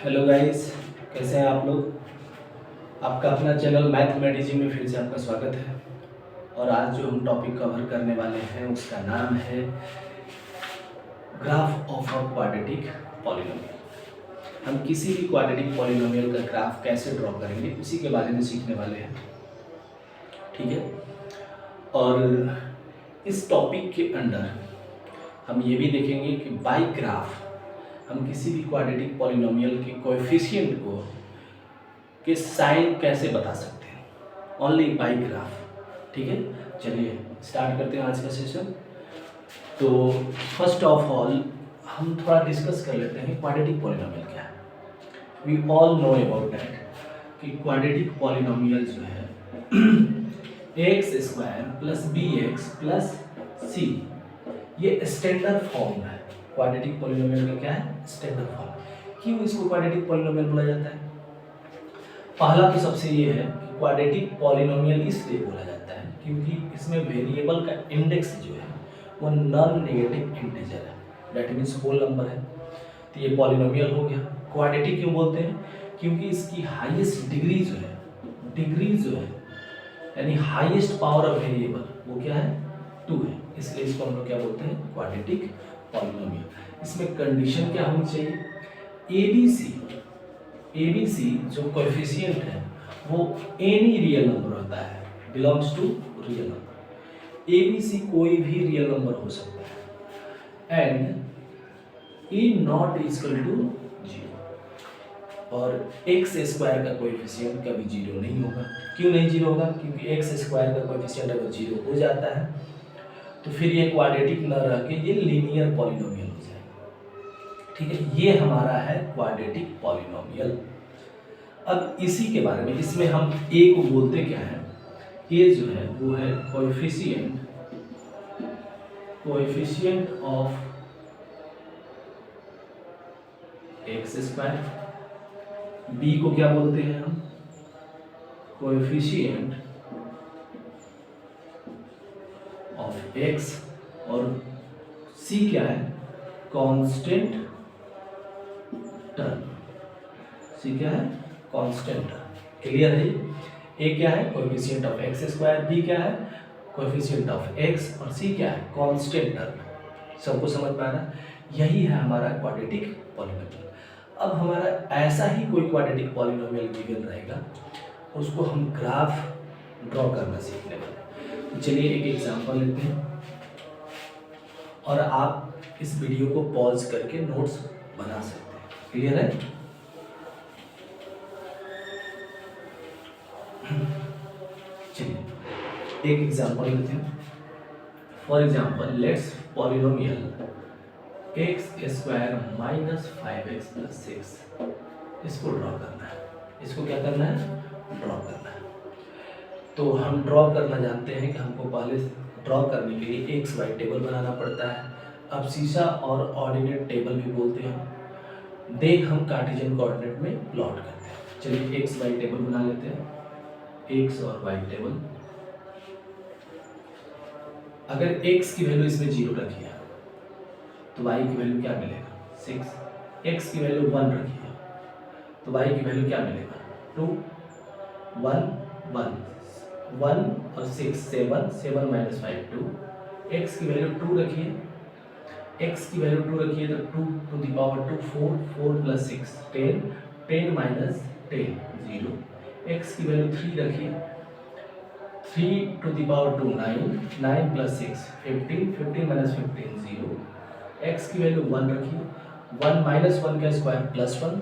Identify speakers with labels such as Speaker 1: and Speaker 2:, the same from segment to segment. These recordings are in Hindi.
Speaker 1: हेलो गाइस, कैसे हैं आप लोग। आपका अपना चैनल मैथमेटिजी में फिर से आपका स्वागत है। और आज जो हम टॉपिक कवर करने वाले हैं उसका नाम है graph of a quadratic polynomial. हम किसी भी क्वाड्रेटिक पॉलिनोमियल का ग्राफ कैसे ड्रॉ करेंगे उसी के बारे में सीखने वाले हैं, ठीक है। और इस टॉपिक के अंदर हम ये भी देखेंगे कि बाय ग्राफ हम किसी भी क्वाड्रेटिक पॉलिनोमियल के कोएफिशिएंट को के साइन कैसे बता सकते हैं, ओनली बाय ग्राफ, ठीक है। चलिए स्टार्ट करते हैं आज का सेशन। तो फर्स्ट ऑफ ऑल हम थोड़ा डिस्कस कर लेते हैं क्वाड्रेटिक पॉलिनोमियल क्या है। We all know about that कि क्वाड्रेटिक पॉलिनोमियल जो है x square plus b x plus c, ये स्टैंडर्ड फॉर्म है। क्वाड्रेटिक पॉलिनोमियल का क्या है? Standard form. क्यों इसको क्वाड्रेटिक पॉलिनोमियल बोला जाता है? पहला तो सबसे ये है कि क्वाड्रेटिक पॉलिनोमियल इसलिए बोला जाता है क्योंकि इसमें वेरिएबल का इंडेक्स जो है वो नॉन नेगेटिव इंटीजर है, दैट मीन्स होल नंबर है। तो ये पॉलिनोमियल हो गया। क्वाड्रेटिक क्यों बोलते हैं? क्योंकि इसकी हाईएस्ट डिग्री जो है यानी हाईएस्ट पावर ऑफ वेरिएबल वो क्या है? 2 है। इसलिए इसको हम लोग क्या बोलते हैं? Quadratic polynomial. इसमें कंडीशन क्या होनी चाहिए? एबीसी जो कोएफिशिएंट है वो एनी रियल नंबर होता है, belongs to real number. A b c कोई भी रियल नंबर हो सकता है and e not equal to 0। और एक्स स्क्वायर का कोएफिशिएंट कभी 0 नहीं होगा। क्यों नहीं 0 होगा? क्योंकि एक्स स्क्वायर का कोएफिशिएंट अगर 0 हो जाता है तो फिर ये क्वाड्रेटिक न रह के ये लीनियर पॉलिनोमियल हो जाएगा, ठीक है। ये हमारा है क्वाड्रेटिक पॉलिनोमियल। अब इसी के बारे में, इसमें हम ए को बोलते क्या है? ए जो है वो है coefficient of x square. B को क्या बोलते हैं हम? Coefficient of x. और सी क्या है? Constant term. सी क्या है? Constant term. क्लियर है? ए क्या है? Coefficient of x square. B क्या है? Coefficient of x. और सी क्या है? Constant term. सबको समझ में आ रहा है? यही है हमारा क्वाड्रेटिक पॉलिनोमियल। अब हमारा ऐसा ही कोई क्वाड्रेटिक पॉलिनोमियल गिवन रहेगा, उसको हम ग्राफ ड्रॉ करना सीखने वाले। तो चलिए एक एग्जांपल लेते हैं और आप इस वीडियो को पॉज करके नोट्स बना सकते हैं। क्लियर है? चलिए एक एग्जांपल लेते हैं। For example let's polynomial x square minus 5x plus 6, इसको ड्रॉ करना है। इसको क्या करना है? ड्रॉ करना है। तो हम ड्रॉ करना जानते हैं कि हमको पहले ड्रॉ करने के लिए एक्स वाई टेबल बनाना पड़ता है। अब शीशा और ऑर्डिनेट टेबल भी बोलते हैं। देख हम कार्टेशियन कोऑर्डिनेट में प्लॉट करते हैं। चलिए एक्स वाई टेबल बना लेते हैं। एक्स और वाई टेबल। अगर x की वैल्यू इसमें 0 रखिए तो y की वैल्यू क्या मिलेगा? 6। x की वैल्यू 1 रखिए तो y की वैल्यू क्या मिलेगा? 2। 1 1 1 और 6 7 7 माइनस 5 2। x की वैल्यू 2 रखिए, x की वैल्यू 2 रखिए तो 2 to the power 2 4 4 plus 6 10 10 minus 10 0। x की वैल्यू 3 रखिए, 3 to the power 2 9 9 plus 6 15 15 minus 15 0। x की वैल्यू 1 रखिए, 1 माइनस 1 का square plus 1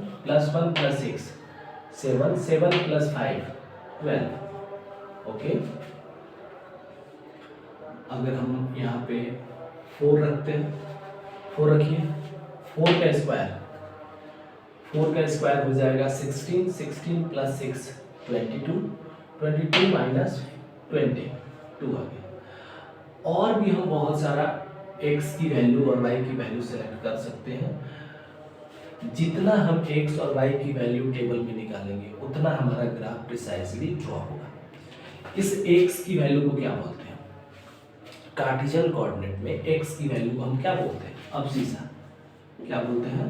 Speaker 1: plus 6 7 7 plus 5 12। Okay, अगर हम यहाँ पे 4 रखते हैं, 4 रखिए, 4 का स्क्वायर हो जाएगा 16 16 प्लस 6 22 22 माइनस 20 2 आ गया। और भी हम बहुत सारा x की वैल्यू और y की वैल्यू सेलेक्ट कर सकते हैं। जितना हम x और y की वैल्यू टेबल में निकालेंगे उतना हमारा ग्राफ प्रिसाइजली ड्रॉ होगा। इस x की वैल्यू को क्या बोलते हैं? कार्टेशियन कोऑर्डिनेट में x की वैल्यू को हम क्या बोलते हैं? अबसिसा। क्या बोलते हैं?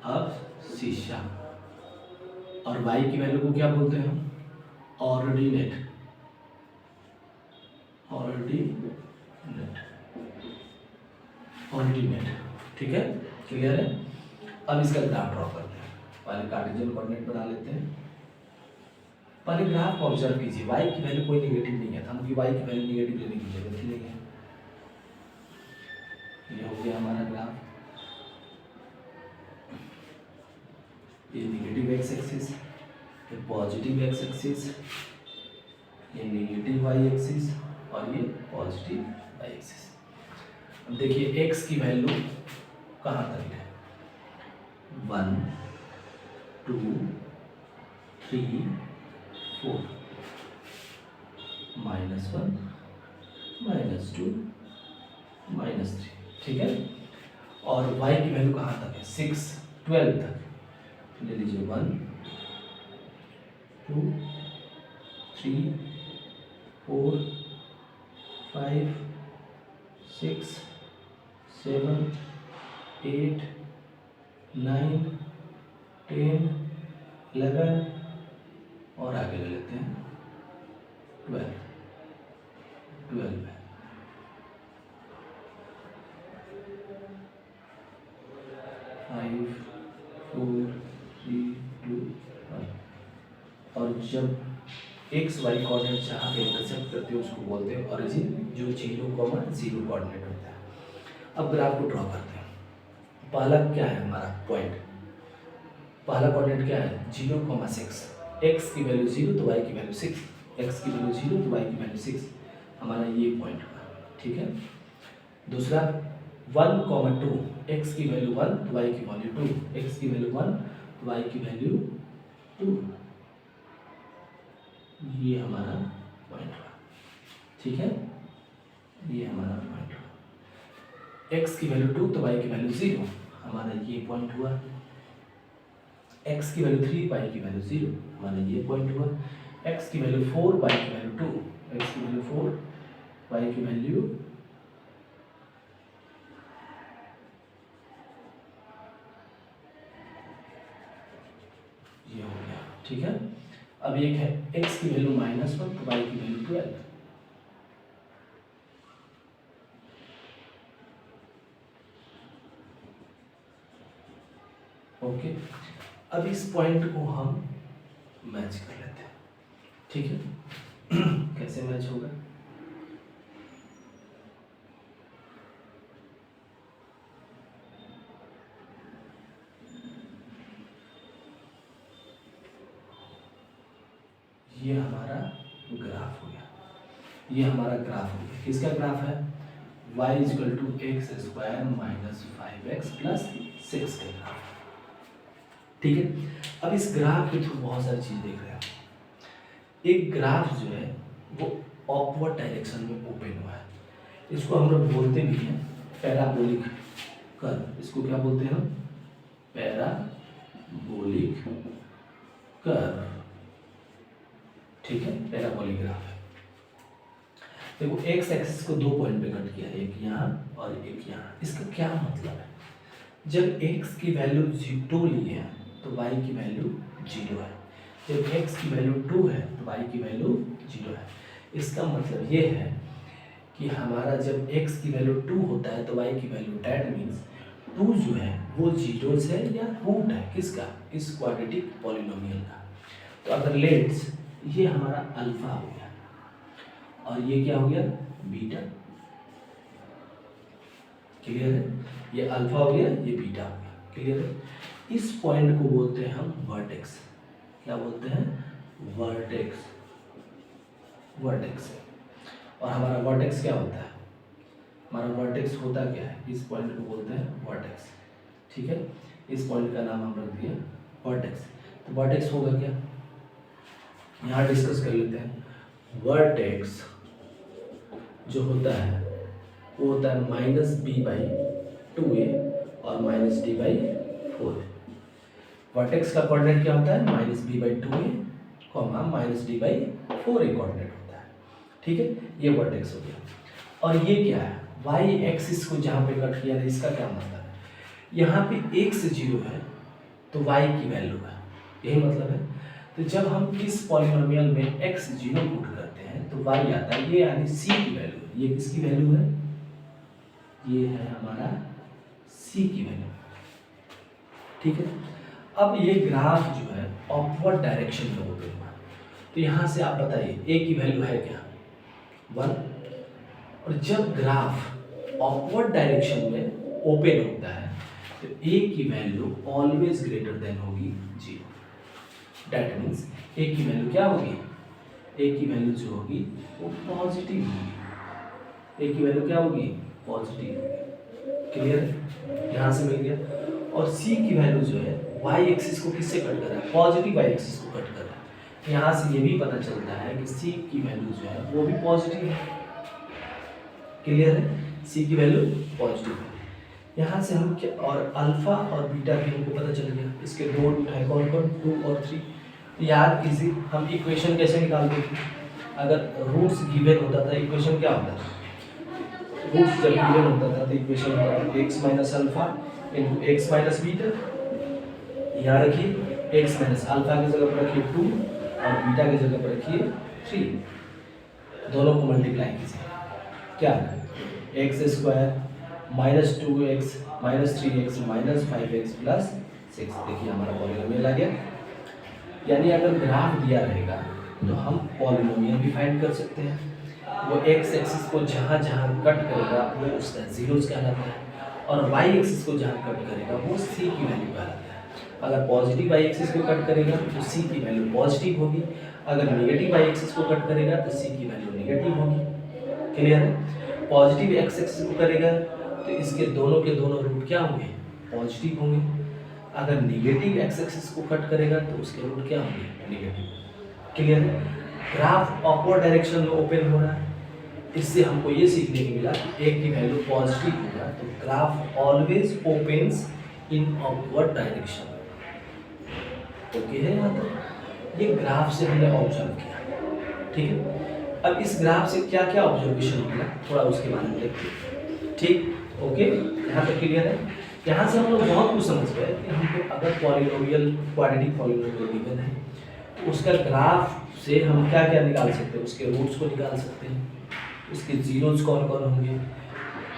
Speaker 1: अबसिसा। और y की वैल्यू को क्या बोलते हैं हम? ऑर्डिनेट। ठीक है, क्लियर है। अब इसका ग्राफ ड्रॉ करते हैं। पहले कार्टेशियन कोऑर्डिनेट बना लेते हैं। पहले ग्राफ को ऑब्जर्व कीजिए, y की वैल्यू कोई नेगेटिव नहीं है, हमको y की वैल्यू नेगेटिव लेने की जरूरत ही नहीं है। ये हो गया हमारा ग्राफ, ये नेगेटिव एक्स एक्सिस, ये पॉजिटिव एक्स एक्सिस, ये नेगेटिव वाई एक्सिस और ये पॉजिटिव वाई एक्सिस। अब देखिए x की वैल्यू कहाँ तक है? 1 2 3 4, -1 -2 -3, ठीक है। और y की वैल्यू कहाँ तक है? 6 12 तक। ले लीजिए 1 2 3 4 5 6 7 8 9 10 11 और आगे ले लेते हैं 12 है। 5 4 3 2 1। और जब एक्स वाई कोऑर्डिनेट जहाँ पे इंटरसेक्ट करते हैं उसको बोलते हैं ओरिजिन, जो 0, 0 कोऑर्डिनेट होता है। अब ग्राफ को ड्रॉ करते हैं। पहला क्या है हमारा पॉइंट? पहला कोऑर्डिनेट क्या है? 0, 6। एक्स की वैल्यू 0 तो वाई की वैल्यू 6, एक्स की वैल्यू 0 तो वाई की वैल्यू 6, हमारा ये पॉइंट हुआ, ठीक है। दूसरा 1, 2, एक्स की वैल्यू 1 तो वाई की वैल्यू 2, एक्स की वैल्यू 1 तो वाई की वैल्यू 2, ये हमारा पॉइंट हुआ, ठीक है। ये हमारा पॉइंट हुआ। एक्स की वैल्यू 2 तो वाई की वैल्यू 0, हमारा ये पॉइंट हुआ। एक्स की वैल्यू 3, वाई की वैल्यू 0, हमारा ये पॉइंट हुआ। एक्स की वैल्यू 4, वाई की वैल्यू 2, एक्स की वैल्यू 4, वाई की वैल्यू, ये हो गया, ठीक है। अब एक है x की वैल्यू -1 तो y की वैल्यू 12। ओके, अब इस पॉइंट को हम मैच कर लेते हैं, ठीक है। कैसे मैच होगा? ये हमारा ग्राफ हो गया, ये हमारा ग्राफ हो गया। किसका ग्राफ है? y = x² - 5x + 6 का ग्राफ, ठीक है। अब इस ग्राफ के थ्रू बहुत सारी चीज देख रहे हैं। एक ग्राफ जो है वो अपवर्ड डायरेक्शन में ओपन हुआ है, इसको हम लोग बोलते भी हैं पैराबोलिक कर्व। इसको क्या बोलते हैं हम? पैराबोलिक कर्व, ठीक है, पैराबोलिक ग्राफ है। देखो एक्स एक्सिस को 2 पॉइंट पे कट किया, एक यहाँ और एक यहाँ। इसका क्या मतलब है? जब x की वैल्यू 2 ली है तो y की वैल्यू 0 है, जब x की वैल्यू 2 है तो y की वैल्यू 0 है। इसका मतलब ये है कि हमारा जब x की वैल्यू 2 होता है तो y की वैल्यू, डैट मीन्स 2 जो है वो जीरोस है या रूट है किसका? इस क्वाड्रेटिक पॉलिनोमियल का। तो अगर लेट्स ये हमारा अल्फा हो गया और ये क्या हो गया? बीटा, क्लियर है। ये अल्फा हो गया, ये बीटा हो गया, क्लियर है। इस पॉइंट को बोलते हैं हम वर्टेक्स। क्या बोलते हैं? वर्टेक्स। वर्टेक्स। और हमारा वर्टेक्स क्या होता है? हमारा वर्टेक्स होता क्या है? इस पॉइंट को बोलते हैं वर्टेक्स, ठीक है। इस पॉइंट का नाम हम रख दिया वर्टेक्स। तो वर्टेक्स होगा क्या, यहाँ डिस्कस कर लेते हैं। वर्टेक्स जो होता है वो होता है -b/2a और -d/4। वर्टेक्स का कोऑर्डिनेट क्या होता है? -b/2a, -d/4 एक कोऑर्डिनेट होता है, ठीक है। ये वर्टेक्स हो गया। और ये क्या है? y एक्सिस को जहाँ पे कट किया है, इसका क्या मतलब है? यहाँ पे x 0 है तो y की वैल्यू है, यही मतलब है। तो जब हम इस पॉलिनोमियल में x 0 पुट करते हैं तो y आता है, ये यानी c की वैल्यू। ये किसकी वैल्यू है? ये है हमारा c की वैल्यू। ठीक है। अब ये ग्राफ जो है अपवर्ड डायरेक्शन में ओपन हुआ, तो यहाँ से आप बताइए a की वैल्यू है क्या? 1। और जब ग्राफ अपवर्ड डायरेक्शन में ओपन होता है तो a की वैल्यू ऑलवेज ग्रेटर देन होगी 0। दैट मीन्स a की वैल्यू क्या होगी? a की वैल्यू जो होगी वो पॉजिटिव होगी। a की वैल्यू क्या होगी? पॉजिटिव होगी। क्लियर? यहाँ से मिल गया। और c की वैल्यू जो है y एक्सिस को किससे कट कर रहा है? पॉजिटिव y एक्सिस को कट कर रहा है। यहाँ से ये भी पता चलता है कि c की वैल्यू जो है वो भी पॉजिटिव है। क्लियर है? c की वैल्यू पॉजिटिव है। यहाँ से हम क्या, और अल्फा और बीटा भी हमको पता चल गया। इसके दो रूट है, कौन कौन? 2 और 3। याद कीजिए हम इक्वेशन कैसे निकालते थे? अगर रूट्स गिवन होता था इक्वेशन क्या होता था? रूट्स जब गिवन होता था तो इक्वेशन होता था x minus alpha into x minus beta. यहाँ रखिए x माइनस अल्फा की जगह पर रखिए 2 और बीटा की जगह पर रखिए 3। दोनों को मल्टीप्लाई कीजिए, क्या x square minus 2x minus 3x minus 5x plus 6। देखिए हमारा पॉलिनोमियल आ गया। यानी अगर ग्राफ दिया रहेगा तो हम पॉलिनोमियल भी फाइंड कर सकते हैं। वो x एक्सिस को जहाँ जहाँ कट करेगा वो उसका जीरोस कहलाता है, और y एक्सिस को जहाँ कट करेगा वो c की वैल्यू कहलाता है। अगर पॉजिटिव y एक्सिस को कट करेगा तो c की वैल्यू पॉजिटिव होगी, अगर नेगेटिव y एक्सिस को कट करेगा तो c की वैल्यू नेगेटिव होगी। क्लियर है? पॉजिटिव x एक्सिस को करेगा तो इसके दोनों के दोनों रूट क्या होंगे? पॉजिटिव होंगे। अगर नेगेटिव x एक्सिस को कट करेगा तो उसके रूट क्या होंगे? नेगेटिव। क्लियर है? ग्राफ अपवर्ड डायरेक्शन में ओपन हो रहा है। इससे हमको ये सीखने को मिला कि एक की वैल्यू पॉजिटिव होगा तो graph always opens in upward direction. Okay है यहाँ तक? ये ग्राफ से हमने ऑब्जर्व किया। ठीक है। अब इस ग्राफ से क्या क्या ऑब्जर्वेशन मिला थोड़ा उसके बारे में देखते हैं। ठीक, ओके, यहाँ तक क्लियर है? यहाँ से हम लोग बहुत कुछ समझ गए कि हमको अगर पॉलिनोमियल क्वाड्रेटिक पॉलिनोमियल गिवन है उसका ग्राफ से हम क्या क्या निकाल सकते हैं? उसके रूट्स को निकाल सकते हैं, उसके जीरोस कौन कौन होंगे।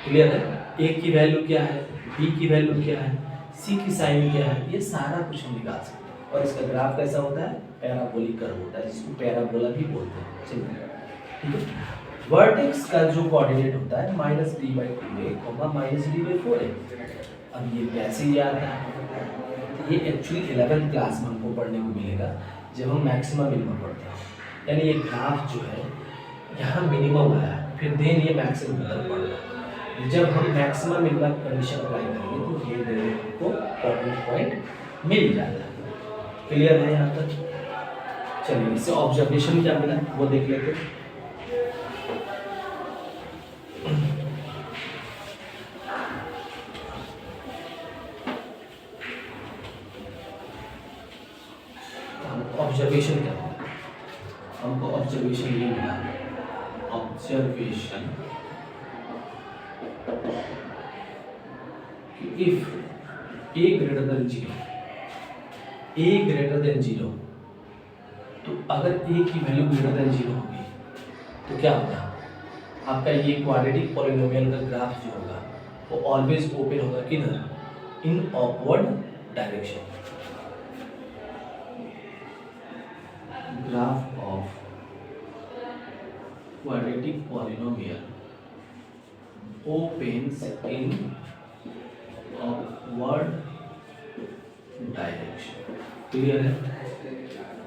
Speaker 1: क्लियर है? a की वैल्यू क्या है, b की वैल्यू क्या है, c की साइन क्या है, ये सारा कुछ हम निकाल सकते हैं। और इसका ग्राफ कैसा होता है? पैराबोलिक कर्व होता है, जिसको पैराबोला भी बोलते हैं। सिंपल, ठीक है। वर्टेक्स का जो कोऑर्डिनेट होता है -d/2a, -d/4a। अब ये कैसे याद है? ये एक्चुअली 11th क्लास में हमको पढ़ने को मिलेगा जब हम मैक्सिमम मिनिमम पढ़ते हैं। यानी ये ग्राफ जो है यहाँ मिनिमम आया फिर देन ये मैक्सिमम की तरफ बढ़ रहा है। जब हम मैक्सिमम मिनिमम कंडीशन अप्लाई करेंगे तो ये दोनों को कोऑर्डिनेट पॉइंट मिल जाता है। क्लियर है यहाँ तक? चलिए इससे ऑब्जर्वेशन क्या मिला वो देख लेते हैं। ऑब्जर्वेशन क्या है? हमको ऑब्जर्वेशन ये मिला, observation if a greater than 0, a greater than 0, तो अगर a की वैल्यू ग्रेटर देन 0 होगी तो क्या होगा? आपका ये क्वाड्रेटिक पॉलिनोमियल का ग्राफ जो होगा वो ऑलवेज ओपन होगा किधर? इन upward direction. Graph of quadratic polynomial opens in upward direction। Clear है?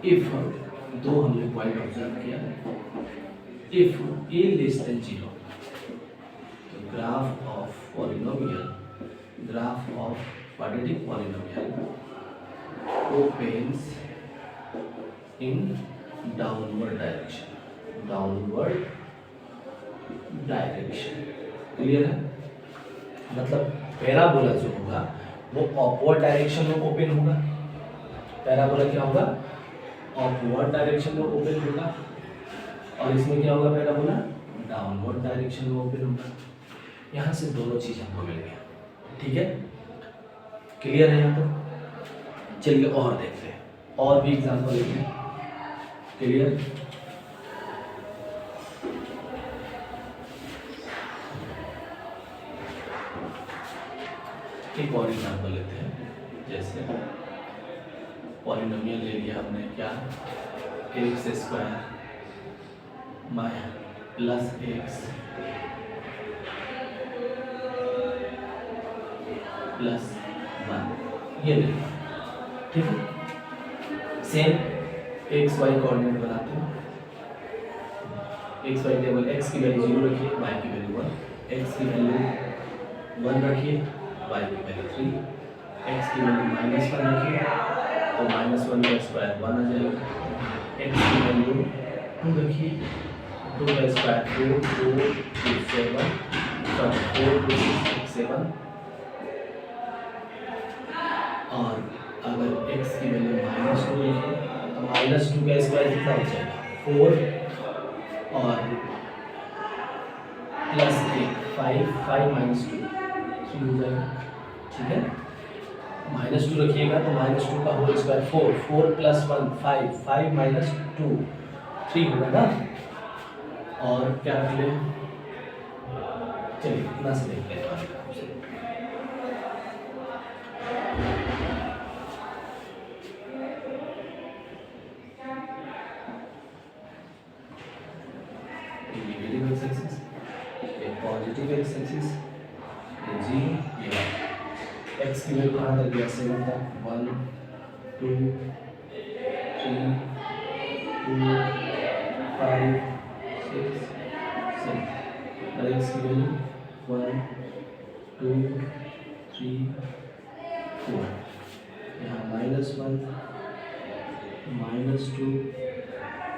Speaker 1: इफ दो हमने पॉइंट ऑब्जर्व किया, इफ a लेस देन 0, तो graph of polynomial, graph of quadratic polynomial opens in downward direction, downward direction. Clear है? मतलब पैराबोला जो होगा वो अपवर्ड डायरेक्शन में ओपन होगा। पैराबोला क्या होगा? अपवर्ड डायरेक्शन में ओपन होगा। और इसमें क्या होगा? पैराबोला डाउनवर्ड डायरेक्शन में ओपन होगा। यहाँ से दोनों चीज हमको मिल गया। ठीक है? क्लियर है यहाँ तक? चलिए और देखते हैं। और भी एग्जाम्पल लेते हैं। क्लियर? एक और एग्जाम्पल लेते हैं, जैसे पॉलिनोमियल ले लिया हमने, क्या x square plus x plus 1, ये ले, ठीक है। सेम एक्स वाई कोऑर्डिनेट बनाते हैं। एक्स वाई टेबल, एक्स की वैल्यू 0 रखिए, वाई की वैल्यू 1, एक्स की वैल्यू 1 रखिए, वाई की वैल्यू 3, एक्स की वैल्यू -1 रखिए, तो -1 का स्क्वायर 1 आ जाएगा। एक्स की वैल्यू 2 रखिए, 2 का स्क्वायर 4, 2 2 7, 4 2 6 7। और अगर x की वैल्यू -2 रखिए तो -2 का स्क्वायर कितना हो जाएगा 4, और प्लस 5 5 -2 3 हो जाएगा, ठीक है। -2 रखिएगा तो -2 का होल स्क्वायर 4, 4 + 1 5, 5 - 2 3 होगा ना। और क्या रख ले, चलिए इतना से देखते हैं। नेगेटिव एक्स एक्सिस, एक पॉजिटिव एक्स एक्सिस, ये 0, ये एक्स की वैल्यू कहाँ तक गया 7 तक, 1 2 3 2 5 6 7, और एक्स की वैल्यू 1 2 3 4, यहाँ -1 -2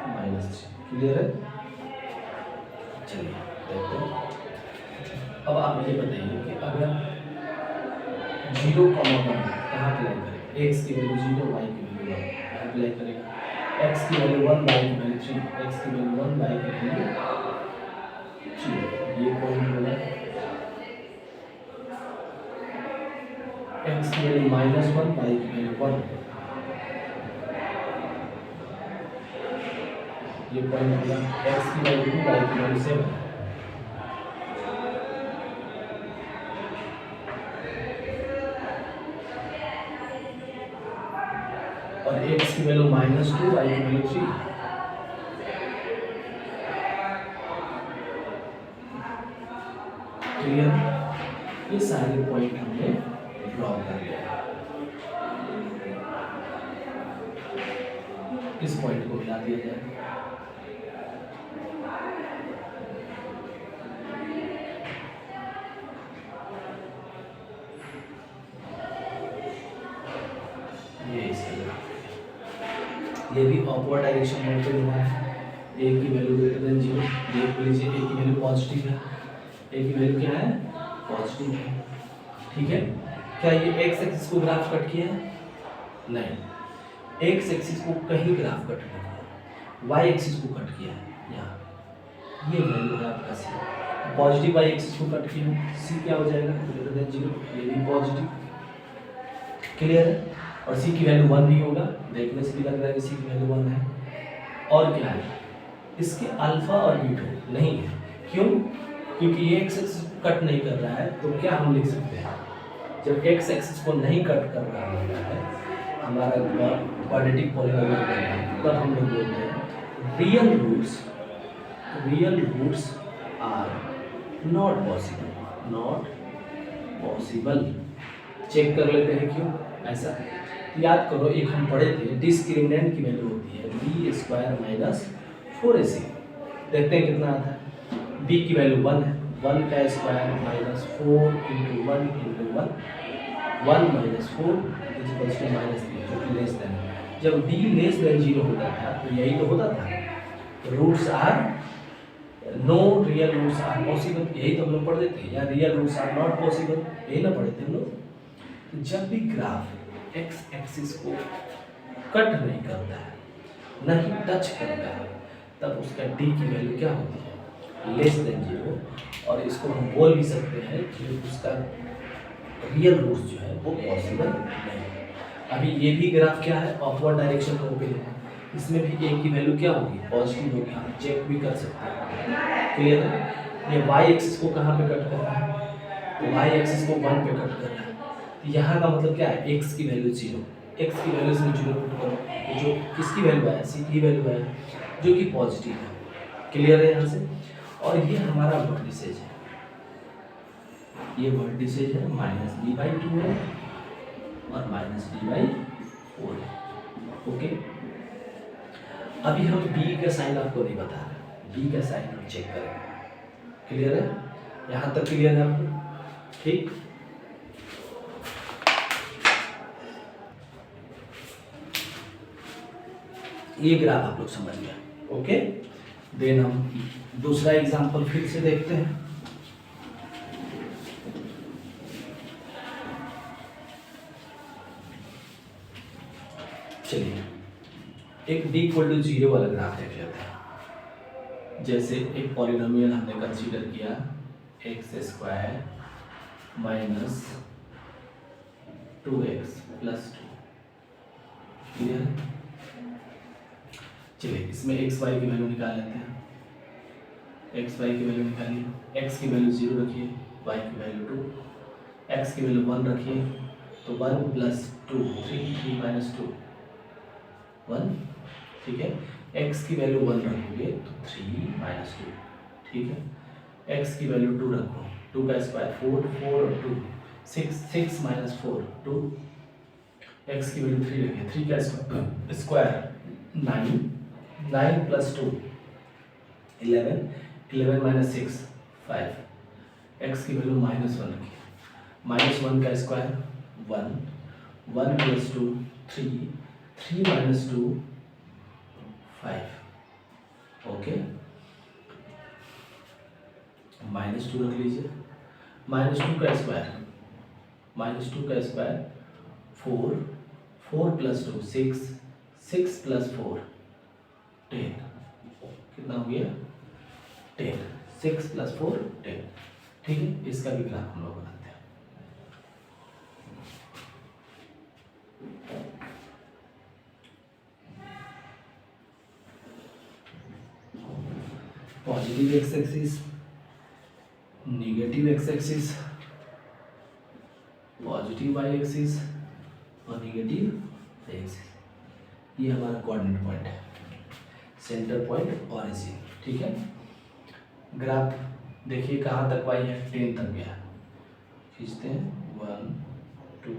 Speaker 1: -3, क्लियर है। चलिए देखते हैं। अब आप ये बताइए कि अगर 0, 1 कहाँ अप्लाई करें, एक्स की वैल्यू 0, वाई की वैल्यू 1 कहाँ अप्लाई करेगा, एक्स की वैल्यू 1, वाई की वैल्यू 3, एक्स की वैल्यू 1, वाई की वैल्यू 0, ये पॉइंट होगा। एक्स की वैल्यू -1, वाई की वैल्यू 1, ये पॉइंट होगा। एक्स की वैल्यू 2, वाई की वैल्यू 7, और एक्स की वैल्यू -2, वाई की वैल्यू 3, क्लियर। ये सारे पॉइंट हमने ड्रॉ कर लिया। इस पॉइंट को मिला दिया जाए, ये भी अपवर्ड डायरेक्शन में मूव हुआ है। ए की वैल्यू ग्रेटर देन 0, देख लीजिए ए की वैल्यू पॉजिटिव है, ए की वैल्यू क्या है पॉजिटिव है, ठीक है। क्या ये एक्स एक्सिस को ग्राफ कट किया है, नहीं, एक्स एक्सिस को कहीं ग्राफ कट नहीं किया, वाई एक्सिस को कट किया है। यहाँ ये वैल्यू है आपका सी, पॉजिटिव वाई एक्सिस को कट किया, सी क्या हो जाएगा ग्रेटर देन 0, ये भी पॉजिटिव, क्लियर है। और सी की वैल्यू 1 भी होगा, देखने से भी लग रहा है कि सी की वैल्यू 1 है। और क्या है, इसके अल्फा और बीटा नहीं है, क्यों, क्योंकि ये एक्स एक्सिस कट नहीं कर रहा है। तो क्या हम लिख सकते हैं, जब एक्स एक्सिस को नहीं कट कर रहा होता है हमारा क्वाड्रेटिक पॉलिनोमियल, तब हम लोग बोलते हैं real roots are not possible. Check कर लेते हैं क्यों ऐसा। याद करो, एक हम पढ़े थे डिस्क्रिमिनेंट की वैल्यू होती है b² - 4ac। देखते हैं कितना आता है। b की वैल्यू 1 है, 1 का स्क्वायर -4 × 1 × 1, 1 - 4 = -3, जो कि लेस देन। जब b लेस देन 0 होता था तो यही तो होता था, roots are no real roots are possible, यही तो हम लोग पढ़ देते हैं। या real roots are not possible, यही ना पढ़े थे हम लोग। तो जब भी ग्राफ एक्स एक्सिस को कट नहीं करता है, नहीं टच करता है, तब उसका डी की वैल्यू क्या होती है लेस देन 0। और इसको हम बोल भी सकते हैं कि उसका रियल रूट्स जो है वो पॉसिबल नहीं है। अभी ये भी ग्राफ क्या है, अपवर्ड डायरेक्शन में ओपन है, इसमें भी ए की वैल्यू क्या होगी, पॉजिटिव होगी, हम चेक भी कर सकते हैं। क्लियर है। ये वाई एक्सिस को कहाँ पे कट कर रहा है, तो वाई एक्सिस को 1 पे कट कर रहा है, तो यहाँ का मतलब क्या है, एक्स की वैल्यू 0, एक्स की वैल्यू इसमें 0 पुट करो, तो जो किसकी वैल्यू है, सी की वैल्यू है जो कि पॉजिटिव है। क्लियर है यहाँ से। और ये हमारा वर्टिसेज है, ये वर्टिसेज है -b/2 है और -d/4 है। ओके, अभी हम b का साइन आपको नहीं बता रहे, b का साइन हम चेक करेंगे। क्लियर है, यहाँ तक क्लियर है आपको, ठीक। ये ग्राफ आप लोग समझ गए। ओके, देन हम दूसरा एग्जांपल फिर से देखते हैं। चलिए, एक d=0 वाला ग्राफ देख लेते हैं। जैसे एक पॉलिनोमियल हमने कंसीडर किया x² minus 2x plus 2। Clear है। चलिए, इसमें x y की वैल्यू निकाल लेते हैं। x y की वैल्यू निकालिए, x की वैल्यू 0 रखिए, y की वैल्यू 2, x की वैल्यू 1 रखिए, तो 1 प्लस 2 3, 3 माइनस 2 1, ठीक है। x की वैल्यू 1 रखोगे तो 3 माइनस 2, ठीक है। x की वैल्यू 2 रखो, 2 का स्क्वायर 4, 4 और 2 6, 6 माइनस 4 2, x की वैल्यू 3 रखिए, 3 का स्क्वायर 9, 9 प्लस 2 11, 11 माइनस 6 5, x की वैल्यू -1 रखिए, -1 का स्क्वायर 1, 1 प्लस 2 3, 3 माइनस 2 5। ओके, -2 रख लीजिए, -2 का स्क्वायर, -2 का स्क्वायर 4, 4 प्लस 2 6, 6 प्लस 4 10, कितना हो गया 10, 6 प्लस 4 10। ठीक है, इसका भी ग्राफ हम लोग बनाते हैं। Positive x axis, negative x axis, positive y axis और नेगेटिव वाई एक्सिस। ये हमारा कोऑर्डिनेट पॉइंट है, सेंटर पॉइंट ऑरिजिन। ठीक है, ग्राफ देखिए कहाँ तक वाई है, 10 तक गया। खींचते हैं 1 2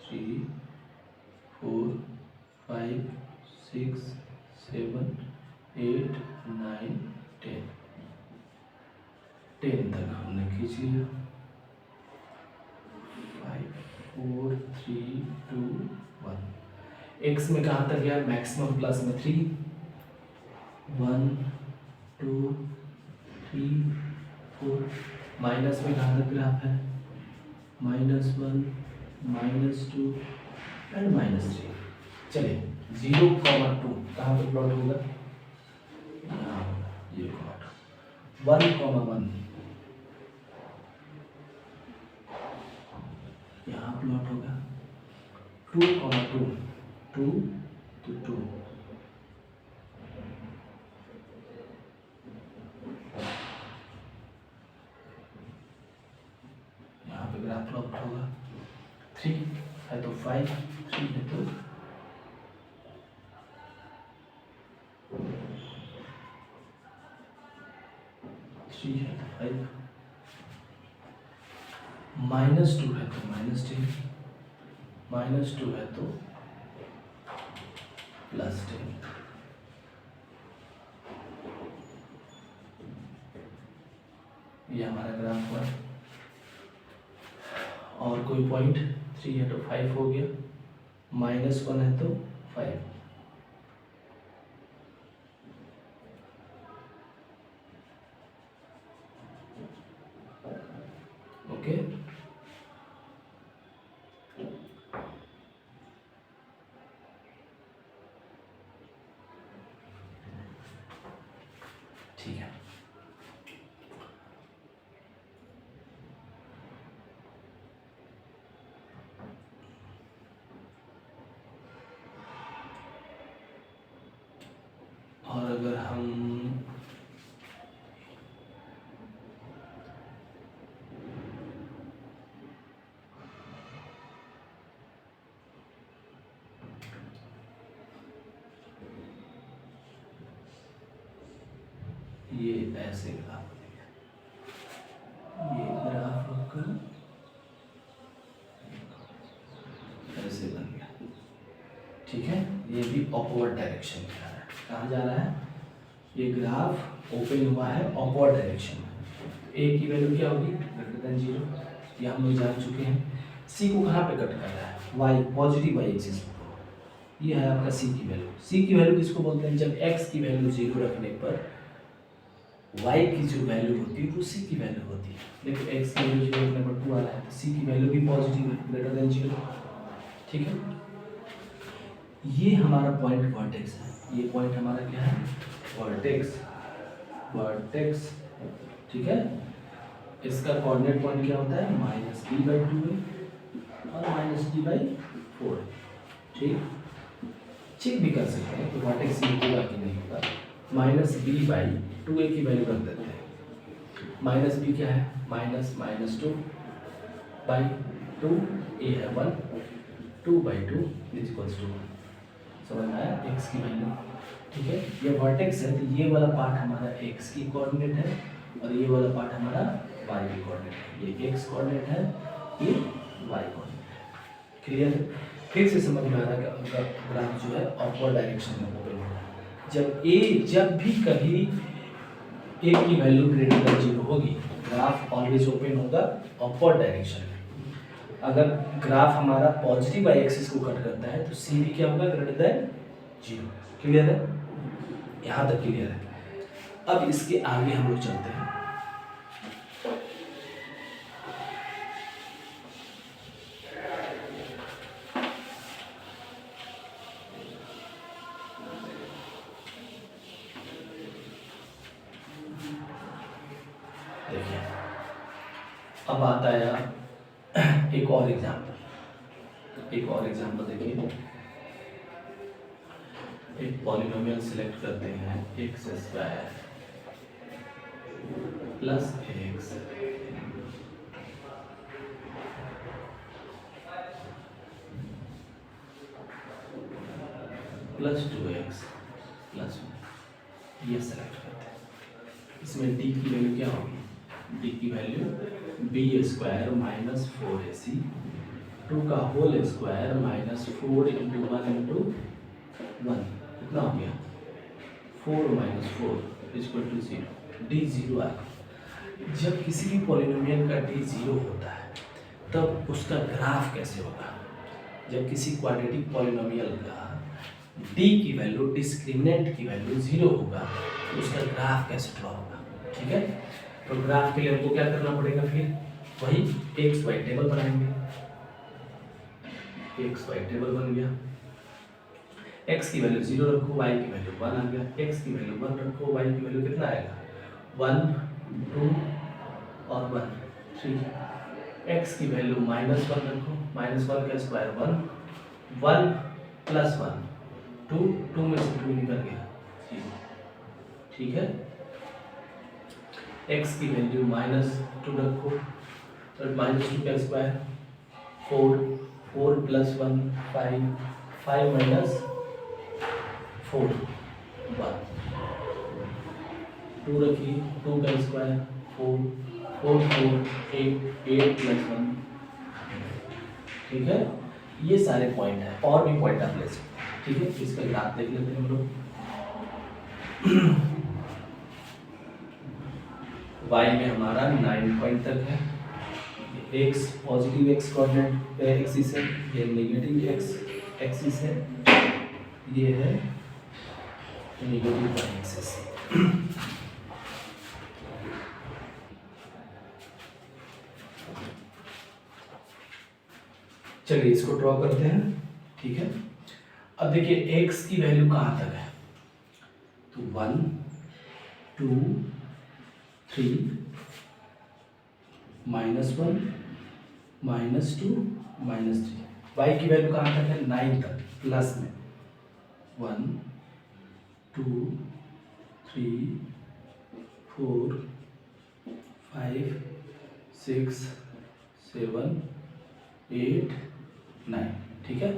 Speaker 1: 3 4 5 6 7 8 9 10, 10 तक हमने खींच लिया। 5 4 3 2 1। एक्स में कहाँ तक गया, मैक्सिमम प्लस में 3, 1 2 3 4। माइनस में कहाँ तक ग्राफ है, -1 -2 एंड -3। चलिए 0,2 कहाँ पर प्लॉट होगा, यहाँ होगा 0,2। 1,1 यहाँ प्लॉट होगा। 2,2 2 to 2, यहाँ पे ग्राफ प्लॉट होगा। 3 है तो 5, 3 है तो 3 है तो 5, -2 है तो -10, -2 है तो +10। ये हमारा ग्राफ हुआ। और कोई पॉइंट, 3 है तो 5 हो गया, -1 है तो 5। ओके, ठीक है। अगर हम ये ऐसे ग्राफ बनेगा, ये ग्राफ आपका ऐसे बन गया, ठीक है। ये भी अपवर्ड डायरेक्शन में जा रहा है। कहाँ जा रहा है? ये ग्राफ ओपन हुआ है अपवर्ड डायरेक्शन में। ए की वैल्यू क्या होगी? ग्रेटर देन 0, ये हम लोग जान चुके हैं। सी को कहाँ पे कट कर रहा है? Y, positive y axis. ये है आपका सी की वैल्यू। सी की वैल्यू किसको बोलते हैं? जब एक्स की वैल्यू 0 रखने पर वाई की जो वैल्यू होती है वो सी की वैल्यू होती है। देखो एक्स की वैल्यू 0 रखने पर 2 आ रहा है, तो सी की वैल्यू भी पॉजिटिव है, ग्रेटर देन 0, ठीक है। ये हमारा पॉइंट वर्टेक्स है। ये पॉइंट हमारा क्या है? वर्टेक्स, वर्टेक्स, ठीक है। इसका कोऑर्डिनेट पॉइंट क्या होता है? -b/2 और -d/4, ठीक। चेक भी कर सकते हैं कि वर्टेक्स ये होगा कि नहीं होगा। -b/2a की वैल्यू रख देते हैं। -b क्या है? -2/2, a है 1, 2/2 = 1। समझ में आया? x की वैल्यू, ठीक है। ये वर्टेक्स है, तो ये वाला पार्ट हमारा x की कोऑर्डिनेट है और ये वाला पार्ट हमारा y की कोऑर्डिनेट है। ये x कोऑर्डिनेट है, ये y कोऑर्डिनेट है। क्लियर है? फिर से समझ में आ रहा है कि ग्राफ जो है अपवर्ड डायरेक्शन में ओपन हो रहा है। जब भी कभी a की वैल्यू ग्रेटर देन 0 होगी, ग्राफ ऑलवेज ओपन होगा अपवर्ड डायरेक्शन में। अगर ग्राफ हमारा पॉजिटिव वाई एक्सिस को कट करता है तो सी भी क्या होगा? Greater than 0। क्लियर है? यहाँ तक क्लियर है। अब इसके आगे हम लोग चलते हैं। देखिए अब आता है एक और एग्जाम्पल। एक और एग्जाम्पल देखिए। एक पॉलिनोमियल सिलेक्ट करते हैं, x² plus x plus 2x plus 1, ये सेलेक्ट करते हैं। इसमें d की वैल्यू क्या होगी? d की वैल्यू b² - 4ac 2 का होल स्क्वायर -4 × 1 × 1, कितना हो गया? 4 - 4 = 0। d 0 आएगा। जब किसी भी पॉलिनोमियल का d 0 होता है तब उसका ग्राफ कैसे होगा? जब किसी क्वाड्रेटिक पॉलिनोमियल का d की वैल्यू, डिस्क्रिमिनेंट की वैल्यू 0 होगा तो उसका ग्राफ कैसे ड्रॉ होगा? ठीक है। तो ग्राफ के लिए हमको क्या करना पड़ेगा? फिर वही एक्स वाई टेबल बनाएंगे। एक्स वाई टेबल बन गया। x की वैल्यू 0 रखो, y की वैल्यू 1 आ गया। x की वैल्यू 1 रखो, y की वैल्यू कितना आएगा? 1, 2 और 1, 3। x की वैल्यू -1 रखो, -1 का स्क्वायर 1, 1 + 1 2, 2 में से 2 निकल गया 0, ठीक है। x की वैल्यू -2 रखो, तो -2 का स्क्वायर 4, 4 + 1 5, 5 - 4 1, 2 रखिए, 2 का स्क्वायर 4, 4 4 8, 8 + 1, ठीक है। ये सारे पॉइंट हैं, और भी पॉइंट आप ले सकते हैं, ठीक है। इसका ग्राफ देख लेते हैं हम लोग। y में हमारा 9 पॉइंट तक है। x positive x coordinate axis है, ये नेगेटिव x एक्सिस है, ये है नेगेटिव y एक्सिस। चलिए इसको ड्रॉ करते हैं, ठीक है। अब देखिए x की वैल्यू कहाँ तक है? तो 1, 2, 3, -1, -2, -3। y की वैल्यू कहाँ तक है? 9 तक, प्लस में 1, 2, 3 4 5 6 7 8 9। ठीक है,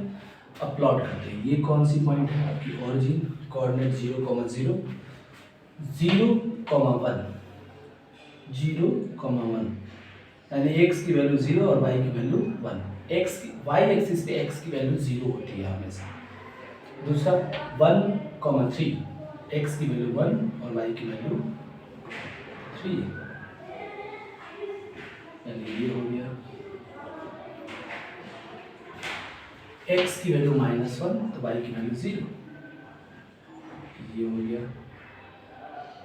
Speaker 1: अब प्लॉट करते हैं। ये कौन सी पॉइंट है आपकी ओरिजिन, कोऑर्डिनेट 0, 0, 0, 1, 0, 1, यानी x की वैल्यू 0 और y की वैल्यू 1। x की y एक्सिस पे x की वैल्यू 0 होती है हमेशा। दूसरा 1, 3, x की वैल्यू 1 और y की वैल्यू 3, यानी ये हो गया। x की वैल्यू -1 तो y की वैल्यू 0, ये हो गया।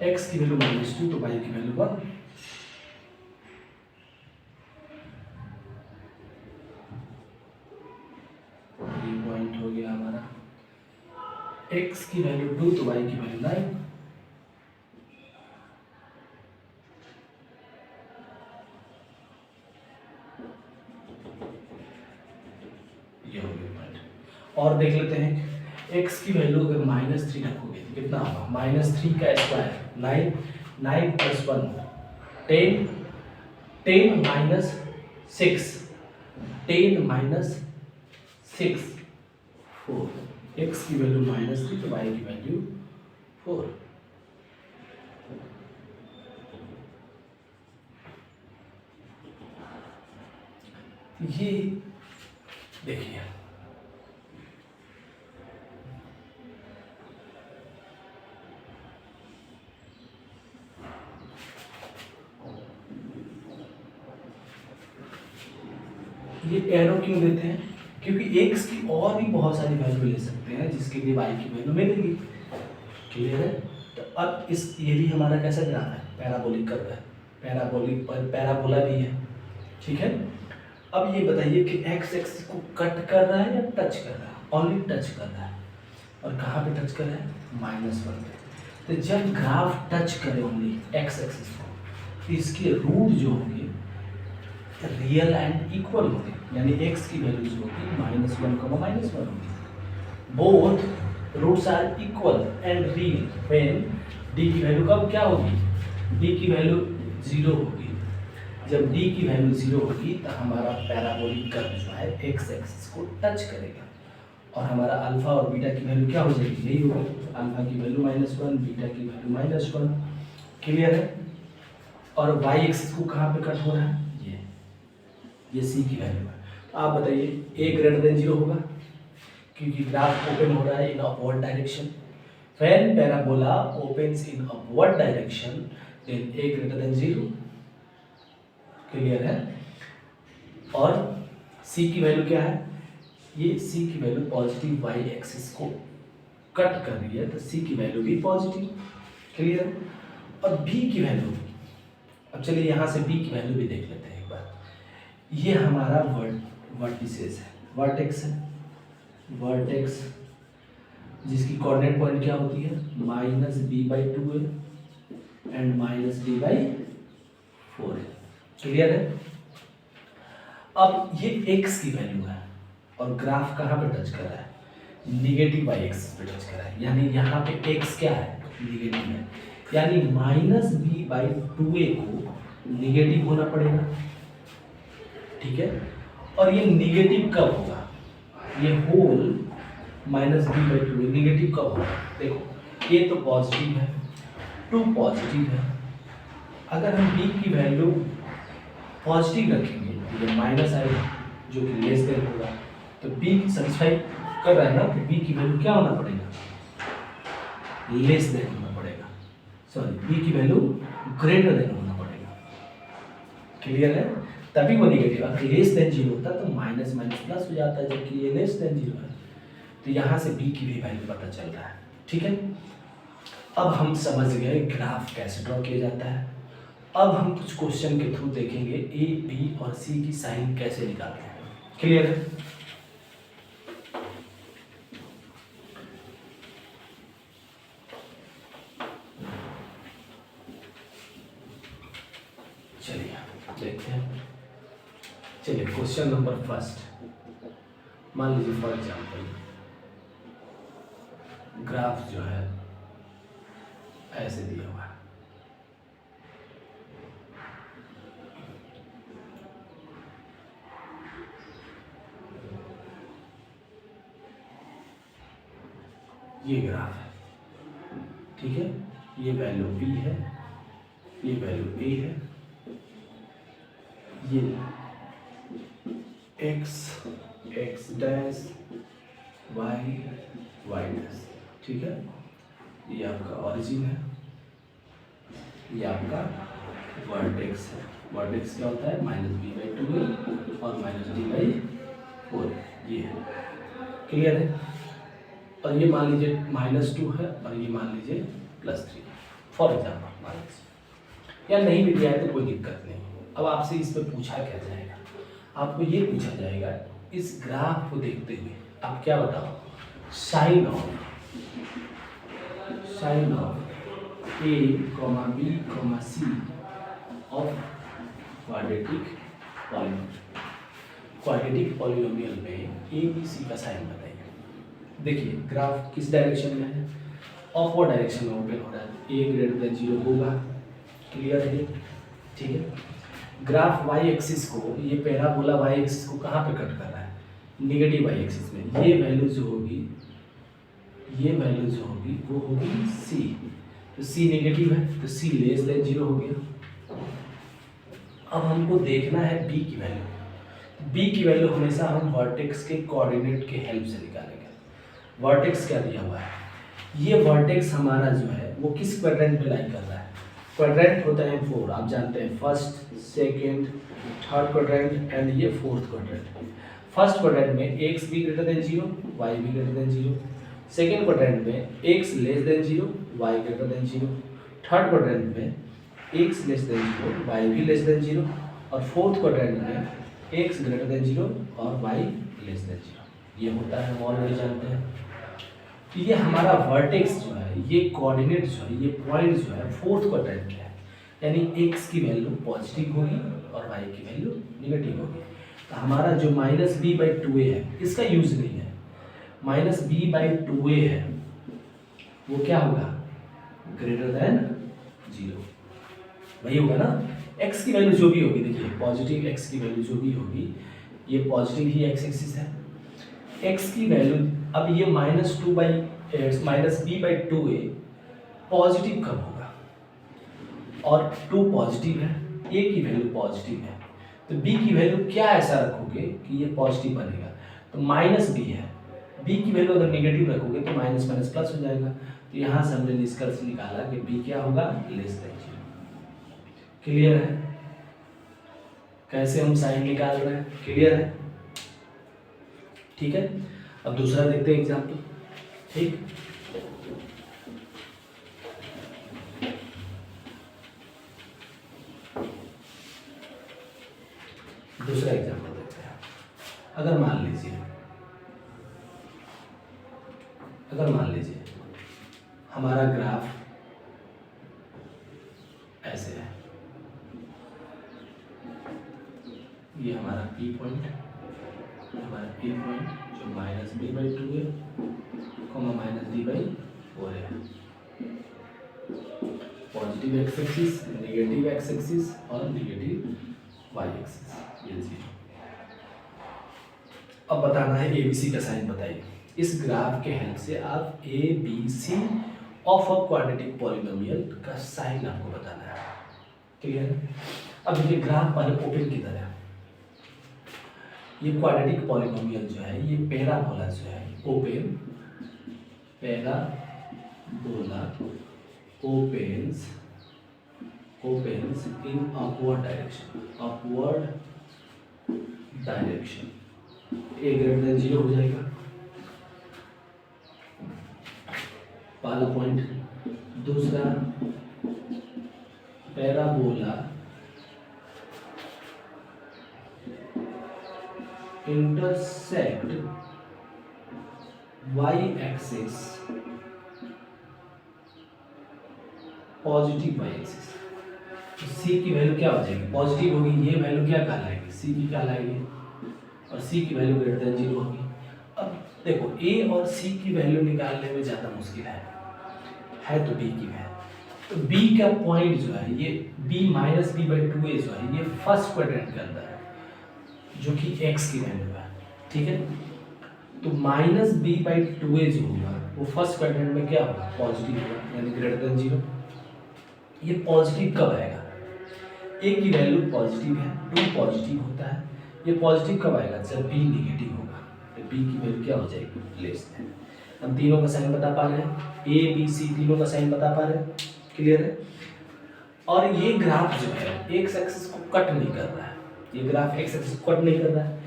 Speaker 1: x की वैल्यू -2 तो y की वैल्यू 1, ये पॉइंट हो गया हमारा। x की वैल्यू 2 तो y की वैल्यू 9, ये हो गया पॉइंट। और देख लेते हैं x की वैल्यू अगर -3 रखोगे तो कितना होगा, -3 का स्क्वायर 9, 9 + 1 10, 10 - 6, 10 - 6 4, x की वैल्यू -3 तो y की वैल्यू 4। ये देखिए ये एरो क्यों देते हैं, क्योंकि x की और भी बहुत सारी वैल्यू ले सकते हैं जिसके लिए y की वैल्यू मिलेगी। क्लियर है। तो अब इस ये भी हमारा कैसा ग्राफ है, पैराबोलिक कर्व है, पैराबोलिक पर पैराबोला भी है। ठीक है, अब ये बताइए कि x एक्सिस को कट कर रहा है या टच कर रहा है, ओनली टच कर रहा है। और कहाँ पे टच कर रहा है, -1 पे। तो जब ग्राफ टच करे ओनली x एक्सिस को तो इसके रूट जो होंगे रियल एंड इक्वल होंगे, यानी x की वैल्यूज होगी -1, -1 होगी। Both roots are equal and real when d की वैल्यू कब क्या होगी, d की वैल्यू 0 होगी। जब d की वैल्यू 0 होगी तो हमारा पैराबोलिक कर्व जो है x एक्सिस को टच करेगा और हमारा अल्फा और बीटा की वैल्यू क्या हो जाएगी, यही होगी। अल्फा की वैल्यू -1, बीटा की वैल्यू -1। क्लियर है। और y एक्सिस को कहाँ पे कट हो रहा है, ये c की वैल्यू है। तो आप बताइए a > 0 होगा क्योंकि ग्राफ ओपन हो रहा है in upward direction. When parabola opens in upward direction then a > 0। Clear है। और c की वैल्यू क्या है, ये c की वैल्यू पॉजिटिव y एक्सिस को कट कर रही है तो c की वैल्यू भी पॉजिटिव। क्लियर। और b की वैल्यू, अब चलिए यहाँ से b की वैल्यू भी देख लेते हैं एक बार। ये हमारा वर्टिसेस है, वर्टेक्स है, वर्टेक्स जिसकी कोऑर्डिनेट पॉइंट क्या होती है, -b/2 है एंड -d/4 है। क्लियर है। अब ये x की वैल्यू है और ग्राफ कहाँ पे टच कर रहा है, निगेटिव y एक्सिस पे टच कर रहा है, यानी यहाँ पे x क्या है, निगेटिव है, यानी -b/2a को निगेटिव होना पड़ेगा। ठीक है। और ये निगेटिव कब होगा, ये होल -b/2 निगेटिव कब होगा, देखो ये तो पॉजिटिव है, 2 पॉजिटिव है। अगर हम b की वैल्यू पॉजिटिव रखेंगे तो ये माइनस आएगा जो कि लेस देन होगा। तो b सेटिस्फाई कर रहा है ना, तो b की वैल्यू क्या होना पड़ेगा, लेस देन होना पड़ेगा, सॉरी b की वैल्यू ग्रेटर देन होना पड़ेगा। क्लियर है। तभी वो निगेटिव, अगर लेस देन 0 होता तो माइनस माइनस प्लस हो जाता है, जबकि ये लेस देन 0 है। तो यहाँ से b की भी वैल्यू पता चल रहा है। ठीक है। अब हम समझ गए ग्राफ कैसे ड्रॉ किया जाता है। अब हम कुछ क्वेश्चन के थ्रू देखेंगे a, b और c की साइन कैसे निकालते हैं। क्लियर है। चलिए देखते हैं। चलिए क्वेश्चन नंबर फर्स्ट, मान लीजिए फॉर एग्जाम्पल ग्राफ जो है ऐसे दिया हुआ है। ये ग्राफ है, ठीक है। ये वैल्यू b है, ये वैल्यू a है, ये x डैश y डैश, ठीक है। ये आपका ओरिजिन है, ये आपका वर्टेक्स है। वर्टेक्स क्या होता है? -b/2 और -d/4, ये है। क्लियर है? और ये मान लीजिए -2 है और ये मान लीजिए +3, फॉर एग्जाम्पल मान लीजिए, या नहीं भी दिया है तो कोई दिक्कत नहीं। अब आपसे इस पर पूछा क्या जाएगा? आपको ये पूछा जाएगा, इस ग्राफ को देखते हुए आप क्या बताओ, sign of a, b, c of quadratic polynomial में a b c का साइन बताइए। देखिए ग्राफ किस डायरेक्शन में है? ऑफवर्ड डायरेक्शन में ओपन हो रहा है, a > 0 होगा। क्लियर है? ठीक है। ग्राफ वाई एक्सिस को, ये पैराबोला वाई एक्सिस को कहाँ पे कट कर रहा है? नेगेटिव वाई एक्सिस में। ये वैल्यू जो होगी, वो होगी c, तो c नेगेटिव है तो c <0 हो गया। अब हमको देखना है b की वैल्यू। b की वैल्यू हमेशा हम वर्टेक्स के कोऑर्डिनेट के हेल्प से निकालेंगे। वर्टेक्स क्या दिया हुआ है? ये वर्टेक्स हमारा जो है वो किस क्वाड्रेंट में लाई कर रहा है? क्वाड्रेंट होता है 4, आप जानते हैं, first, second, third quadrant and ये फोर्थ क्वाड्रेंट। फर्स्ट क्वाड्रेंट में x भी > 0, y भी > 0। सेकंड क्वाड्रेंट में x < 0, y > 0। थर्ड क्वाड्रेंट में x < 0, y भी < 0। और फोर्थ क्वाड्रेंट में x < 0 और y < 0। ये होता है, हम ऑलरेडी जानते हैं। तो ये हमारा वर्टेक्स जो है, ये कोऑर्डिनेट जो है, ये पॉइंट जो है फोर्थ क्वाड्रेंट में है, यानी x की वैल्यू पॉजिटिव होगी और y की वैल्यू नेगेटिव होगी। तो हमारा जो -b/2a है, इसका यूज नहीं है, -b/2a है, वो क्या होगा? <0, वही होगा ना। x की वैल्यू जो भी होगी, देखिए पॉजिटिव x की वैल्यू जो भी होगी, ये पॉजिटिव ही x एक्सिस है। x की वैल्यू, अब ये -b/2a पॉजिटिव कब होगा? और 2 पॉजिटिव है, a की वैल्यू पॉजिटिव है, तो b की वैल्यू क्या ऐसा रखोगे कि ये पॉजिटिव बनेगा? तो -b है, b की वैल्यू अगर नेगेटिव रखोगे तो माइनस माइनस प्लस हो जाएगा। तो यहाँ से हमने निष्कर्ष निकाला कि b क्या होगा? <0। क्लियर है? कैसे हम साइन निकाल रहे हैं? क्लियर है? ठीक है। अब दूसरा देखते हैं एग्जाम्पल। ठीक, दूसरा एग्जाम्पल देखते हैं। अगर मान लीजिए हमारा ग्राफ ऐसे है, ये हमारा P पॉइंट जो -b/2 है, -d/4 है, positive x axis, negative x axis और नेगेटिव y एक्सिस, ये 0। अब बताना है ABC का साइन बताइए। इस ग्राफ के हेल्प से आप ABC of a quadratic polynomial का साइन आपको बताना है। क्लियर है? अब ये ग्राफ पहले ओपन की तरह, ये क्वाड्रेटिक पॉलिनोमियल जो है, ये पैराबोला जो है, open parabola opens in upward direction, a > 0 हो जाएगा पहला पॉइंट। दूसरा, parabola intersect y axis positive y axis. तो c की वैल्यू क्या हो जाएगी? पॉजिटिव होगी, ये वैल्यू क्या कहलाएगी? c की कहलाएगी, और c की वैल्यू > 0 होगी। अब देखो a और c की वैल्यू निकालने में ज़्यादा मुश्किल है तो b की वैल्यू। तो b का पॉइंट जो है ये b minus b by two a जो है ये फर्स्ट क्वाड्रेंट के अंदर है जो कि x की वैल्यू है, ठीक है। तो minus b by two a जो होगा वो फर्स्ट क्वाड्रेंट में क्या होगा, पॉजिटिव होगा, यानी ग्रेटर देन जीरो। ये पॉजिटिव कब आएगा, ए की वैल्यू पॉजिटिव है, टू पॉजिटिव होता है, ये पॉजिटिव कब आएगा, जब बी निगेटिव होगा, तो बी की वैल्यू क्या हो जाएगी, लेस देन। हम तीनों का साइन बता पा रहे हैं, ए बी सी तीनों का साइन बता पा रहे हैं, क्लियर है। और ये ग्राफ जो है एक्स एक्सिस को कट नहीं कर रहा है, ये ग्राफ एक्स एक्सिस को कट नहीं कर रहा है,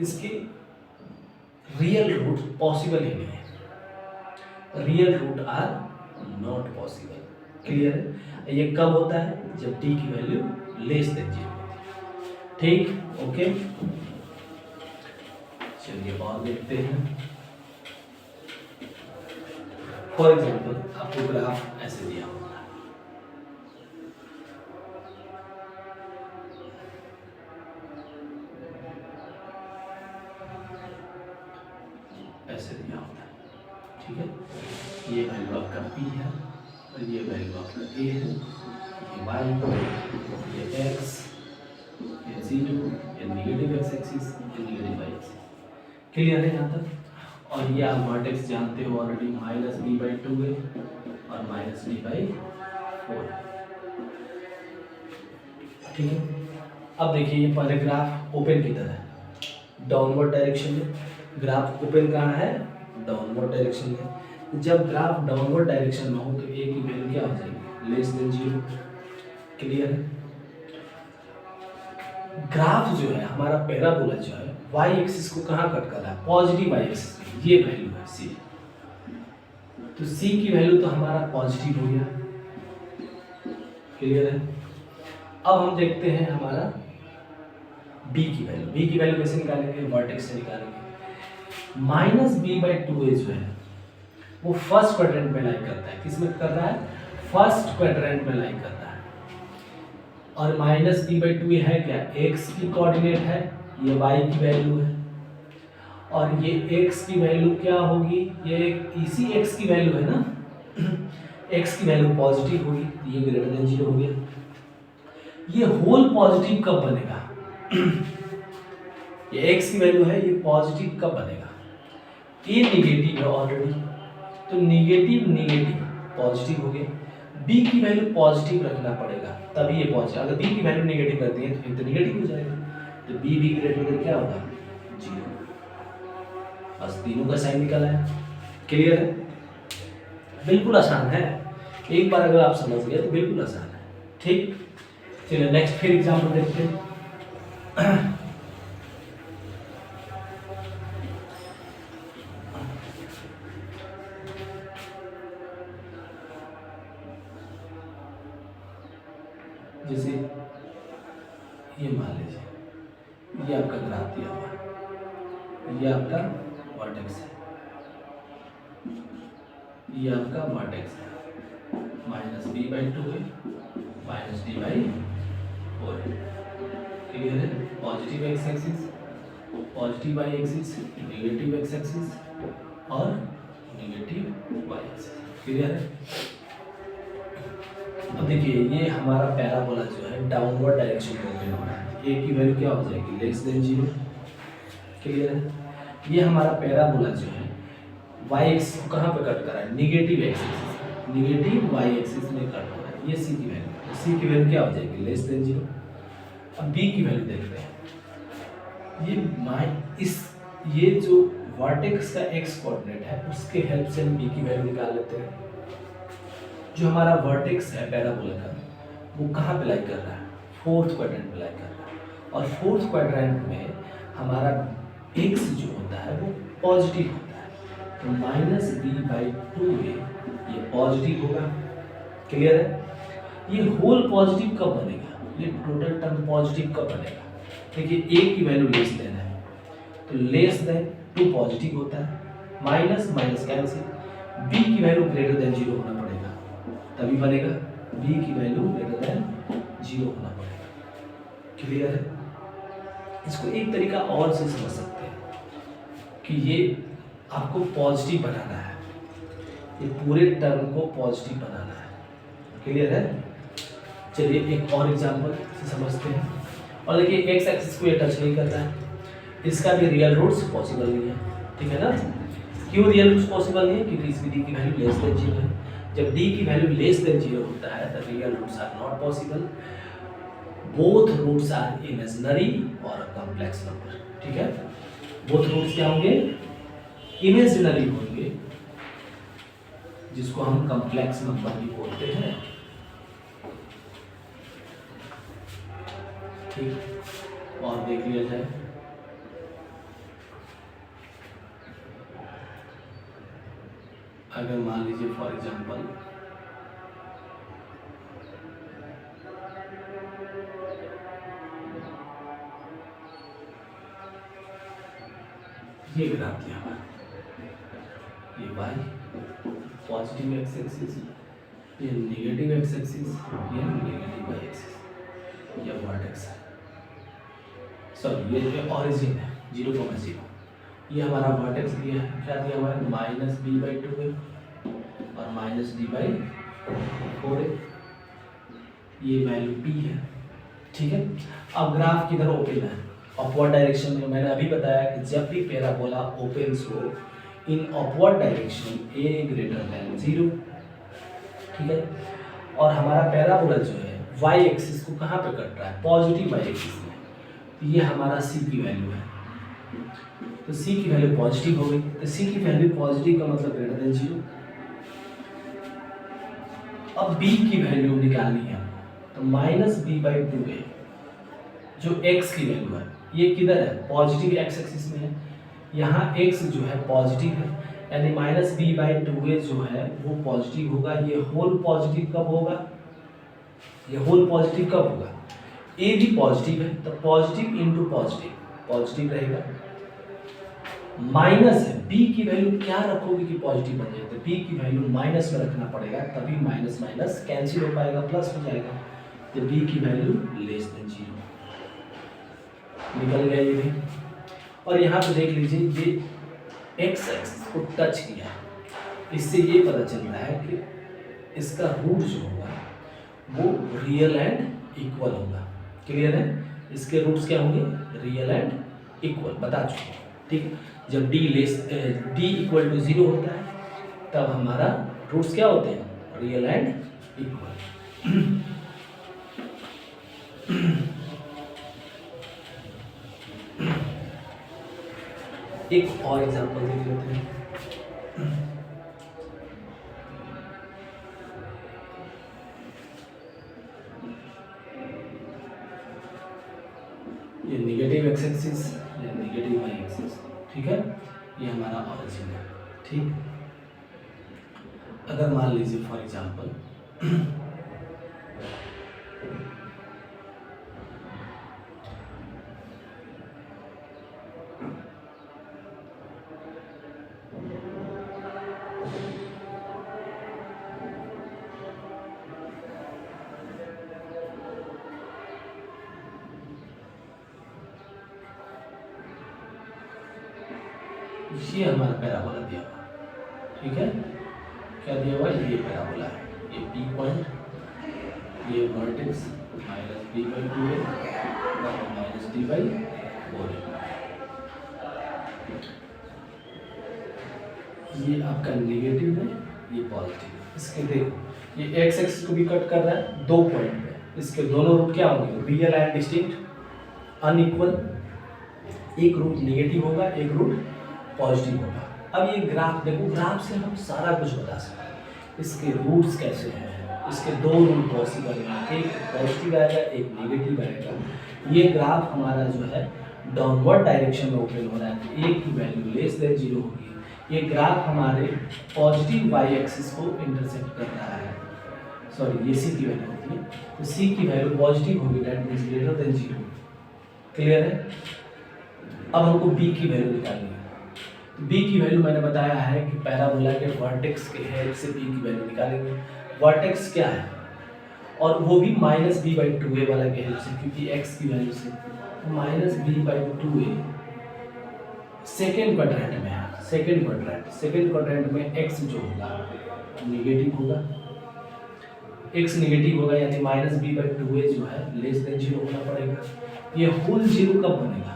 Speaker 1: इसकी रियल रूट पॉसिबल ही नहीं है, real root are not possible, clear है। ये कब होता है, जब टी की वैल्यू लेस देन जीरो होती है, ठीक, ओके। चलिए और देखते हैं। फॉर एग्जाम्पल आपको ग्राफ ऐसे दिया होगा, ऐसे दिया होता है, ठीक है। ये वैल्यू आपका p है और ये वैल्यू आपका a है, ये y, ये x, ये 0, ये नेगेटिव x एक्सिस, ये नेगेटिव y एक्सिस, क्लियर है यहाँ तक। और ये आप वर्टेक्स जानते हो already, minus b by two है और माइनस बी बाई फोर, ठीक है। अब देखिए ये पहले ग्राफ ओपन की तरह है, डाउनवर्ड डायरेक्शन में, ग्राफ ओपन कहाँ है, डाउनवर्ड डायरेक्शन में। जब ग्राफ डाउनवर्ड डायरेक्शन में हो तो ए की वैल्यू क्या हो जाएगी, लेस देन जीरो, क्लियर है। ग्राफ जो है हमारा पैराबोला जो है y एक्सिस को कहाँ कट कर रहा है, पॉजिटिव y एक्सिस में, ये वैल्यू है c, तो c की वैल्यू तो हमारा पॉजिटिव हो गया, क्लियर है। अब हम देखते हैं हमारा b की वैल्यू, b की वैल्यू कैसे निकालेंगे, वर्टेक्स से निकालेंगे। Minus b by two a जो है वो फर्स्ट क्वाड्रेंट में लाई करता है, किस में कर रहा है, फर्स्ट क्वाड्रेंट में लाई कर रहा है। और माइनस बी बाई टू ये है क्या, x की कोऑर्डिनेट है, ये y की वैल्यू है, और ये x की वैल्यू क्या होगी, ये इसी x की वैल्यू है ना, x की वैल्यू पॉजिटिव होगी, ये ग्रेटर देन जीरो हो गया। ये होल पॉजिटिव कब बनेगा, ये x की वैल्यू है, ये पॉजिटिव कब बनेगा, ये नेगेटिव है ऑलरेडी, तो नेगेटिव नेगेटिव पॉजिटिव हो गया। b की वैल्यू पॉजिटिव रखना पड़ेगा तभी ये पॉजिटिव, अगर b की वैल्यू नेगेटिव करती है तो फिर तो नेगेटिव हो जाएगा, तो b भी ग्रेटर देन क्या होगा, जीरो। बस तीनों का साइन निकला है, क्लियर है, बिल्कुल आसान है, एक बार अगर आप समझ गए तो बिल्कुल आसान है, ठीक। चलिए नेक्स्ट फिर एग्जाम्पल देखते हैं। जैसे ये मान लीजिए ये आपका ग्राफ दिया हुआ है, ये आपका वर्टेक्स है, ये आपका वर्टेक्स है, माइनस बी बाई टू है, माइनस डी बाई फोर है, क्लियर है। Positive x axis, positive y axis, negative x axis और नेगेटिव वाई एक्सिस, क्लियर है। अब देखिए ये हमारा पैराबोला जो है डाउनवर्ड डायरेक्शन में ओपन हो रहा है, ए की वैल्यू क्या हो जाएगी, लेस देन जीरो, क्लियर है। ये हमारा पैराबोला जो है वाई एक्सिस को कहाँ पे कट कर रहा है, negative axis, negative y axis में कट हो रहा है, ये सी की वैल्यू, सी की वैल्यू क्या हो जाएगी, लेस देन जीरो। अब बी की वैल्यू देखते हैं, ये जो वर्टेक्स का एक्स कोऑर्डिनेट है उसके हेल्प से हम बी की वैल्यू निकाल लेते हैं। जो हमारा वर्टेक्स है पैराबोला का वो कहाँ पे लाई कर रहा है, फोर्थ क्वाड्रेंट पे लाई कर रहा है, और फोर्थ क्वाड्रेंट में हमारा एक्स जो होता है वो पॉजिटिव होता है, तो माइनस बी बाई टू में ये पॉजिटिव होगा, क्लियर है। ये होल पॉजिटिव कब बनेगा, ये टोटल टर्म पॉजिटिव कब बनेगा, देखिए ए की वैल्यू लेस देन है, तो लेस देन टू पॉजिटिव होता है, माइनस माइनस कैंसिल, बी की वैल्यू ग्रेटर देन जीरो होना पड़ेगा तभी बनेगा, बी की वैल्यू ग्रेटर देन जीरो होना पड़ेगा, क्लियर है। इसको एक तरीका और से समझ सकते हैं कि ये आपको पॉजिटिव बनाना है, ये पूरे टर्म को पॉजिटिव बनाना है, क्लियर है? चलिए एक और एग्जांपल से समझते हैं। और देखिए एक्स एक्सिस को ये टच नहीं करता है, इसका भी रियल रूट्स पॉसिबल नहीं है, ठीक है ना? क्यों रियल रूट्स पॉसिबल नहीं है? क्योंकि इसकी डी की वैल्यू लेस देन 0 है। जब डी की वैल्यू लेस देन 0 होता है तो real roots are not possible, both roots are imaginary और कॉम्प्लेक्स नंबर, ठीक है? बोथ रूट्स क्या होंगे? इमेजिनरी होंगे, जिसको हम कॉम्प्लेक्स नंबर भी बोलते हैं, ठीक? और देख लिया जाए, अगर मान लीजिए फॉर एग्जांपल ये ग्राफ दिया हुआ, ये y पॉजिटिव एक्स एक्सिस, ये नेगेटिव एक्स एक्सिस, ये नेगेटिव y एक्सिस, ये वर्टेक्स है, सॉरी ये ओरिजिन है 0,0, ये हमारा वर्टेक्स दिया है, क्या दिया हुआ है? -b/2 है और -d/4 है, ये वैल्यू p है, ठीक है? अब ग्राफ किधर ओपन है? अपवर्ड डायरेक्शन में। मैंने अभी बताया कि जब भी पैराबोला ओपन्स हो इन upward direction a greater than 0, ठीक है? और हमारा पैराबोला जो है y एक्सिस को कहाँ पे कट रहा है? पॉजिटिव y एक्सिस में, तो ये हमारा c की वैल्यू है, तो c की वैल्यू पॉजिटिव हो गई, तो c की वैल्यू पॉजिटिव का मतलब ग्रेटर देन 0। अब b की वैल्यू निकालनी है, तो -b/2a जो x की वैल्यू है, ये किधर है? पॉजिटिव एक्स एक्सिस में है, यहाँ x जो है पॉजिटिव है, यानी -b/2a जो है वो पॉजिटिव होगा। ये होल पॉजिटिव कब होगा? ये होल पॉजिटिव कब होगा? a भी पॉजिटिव है, तो पॉजिटिव इंटू पॉजिटिव पॉजिटिव रहेगा, माइनस है b की वैल्यू क्या रखोगे कि पॉजिटिव बन जाए? तो b की वैल्यू माइनस में रखना पड़ेगा, तभी माइनस माइनस कैंसिल हो पाएगा, प्लस हो जाएगा, तो b की वैल्यू लेस देन 0 निकल गया ये भी। और यहाँ पे देख लीजिए ये एक्स एक्सिस को टच किया, इससे ये पता चल रहा है कि इसका रूट जो होगा वो रियल एंड इक्वल होगा। क्लियर है? इसके रूट्स क्या होंगे? रियल एंड इक्वल, बता चुके, ठीक? जब d इक्वल टू 0 होता है तब हमारा रूट्स क्या होते हैं? Real and equal. एक और एग्जांपल देख लेते हैं। ये नेगेटिव एक्स एक्सिस, ये नेगेटिव वाई एक्सिस, ठीक है? ये हमारा ऑरिजिन है, ठीक? अगर मान लीजिए फॉर एग्जांपल ये हमारा पैराबोला दिया हुआ, ठीक है? क्या दिया हुआ है? ये पैराबोला है, ये P पॉइंट, ये वर्टेक्स -b/2 है और -d/4 है। ये आपका नेगेटिव है, ये पॉजिटिव है। इसके देखो ये एक्स एक्सिस को भी कट कर रहा है 2 पॉइंट पे, इसके दोनों रूट क्या होंगे? रियल एंड डिस्टिंक्ट, अनइक्वल, एक रूट नेगेटिव होगा, एक रूट पॉजिटिव होगा। अब ये ग्राफ देखो, ग्राफ से हम सारा कुछ बता सकते हैं, इसके रूट्स कैसे हैं, इसके 2 रूट पॉसिबल हैं, एक पॉजिटिव आएगा, एक नेगेटिव आएगा। ये ग्राफ हमारा जो है डाउनवर्ड डायरेक्शन में ओपन हो रहा है, तो ए की वैल्यू लेस देन 0 होगी। ये ग्राफ हमारे पॉजिटिव वाई एक्सिस को इंटरसेक्ट कर रहा है, सॉरी ये सी की वैल्यू होती है, तो सी की वैल्यू पॉजिटिव होगी, that means greater than 0। Clear है? अब हमको बी की वैल्यू निकालनी है। बी की वैल्यू मैंने बताया है कि पैराबोला के वर्टेक्स के हेल्प से बी की वैल्यू निकालेंगे। वर्टेक्स क्या है? और वो भी -b/2a वाला के हेल्प से, क्योंकि x की वैल्यू से, -b/2a सेकेंड क्वाड्रेंट में है, सेकेंड क्वाड्रेंट में x जो होगा नेगेटिव होगा, x नेगेटिव होगा यानी -b/2a जो है लेस देन 0 होना पड़ेगा। ये होल 0 कब बनेगा?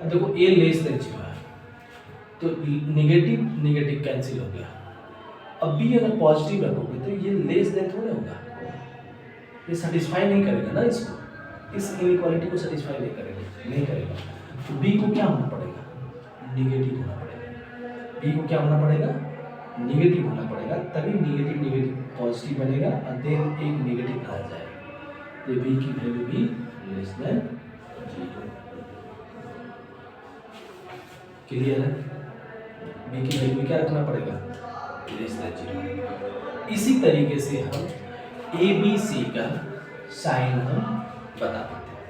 Speaker 1: अब देखो a लेस देन 0 है तो नेगेटिव नेगेटिव कैंसिल हो गया। अब b अगर पॉजिटिव रखोगे तो ये लेस देन थोड़ा होगा, ये सेटिस्फाई नहीं करेगा ना इसको, इस इनइक्वालिटी को सेटिस्फाई नहीं करेगा। तो b को क्या होना पड़ेगा? नेगेटिव होना पड़ेगा। b को क्या होना पड़ेगा? नेगेटिव होना पड़ेगा, तभी नेगेटिव नेगेटिव पॉजिटिव बनेगा और देन एक नेगेटिव रह जाएगा। तो b की वैल्यू भी लेस देन 0। क्लियर है? b की वैल्यू क्या रखना पड़ेगा? Less than 0। इसी तरीके से हम ए बी सी का साइन हम बता पाते हैं।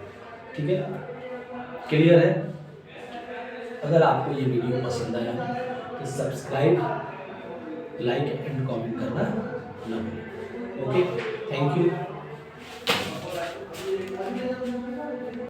Speaker 1: ठीक है, क्लियर है? अगर आपको ये वीडियो पसंद आया तो सब्सक्राइब, लाइक एंड कमेंट करना न भूलें। Okay, thank you.